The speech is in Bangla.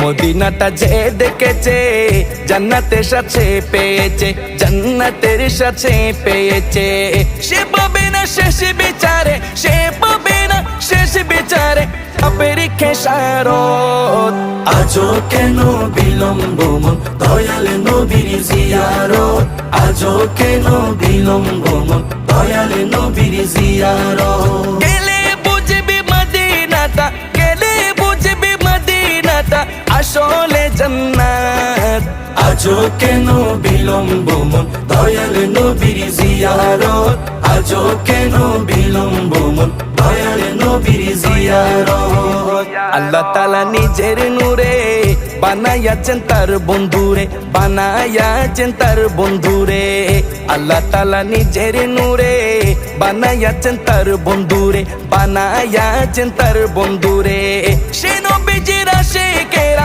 মদিনাটা যে দেখেছে জান্নাতের সাথে পেয়েছে, জান্নাতের সাথে পেয়েছে। সে পাবে না শেষ বিচারে, সে পাবে না শেষ বিচারে পাপের খেসারত। আজও কেন বিলম্ব মন দয়াল নবীর জিয়ারত, আজও কেন বিলম্ব মন দয়াল নবীর জিয়ারত। গেলে বুঝবি মদিনাটা, গেলে বুঝবি মদিনাটা আসলে জান্নাত। আজও কেন বিলম্ব মন দয়াল নবীর জিয়ারত, আজও কেন বিলম্ব মন দয়াল নবীর জিয়ারত। আল্লাহ তাআলা নিজের নূরে বানায়াছেন তার বন্ধুরে, বানায়াছেন তার বন্ধুরে। আল্লাহ তাআলা নিজের নূরে বানায়াছেন তার বন্ধুরে, বানায়াছেন তার বন্ধুরে। সে নবীজির আশিকেরা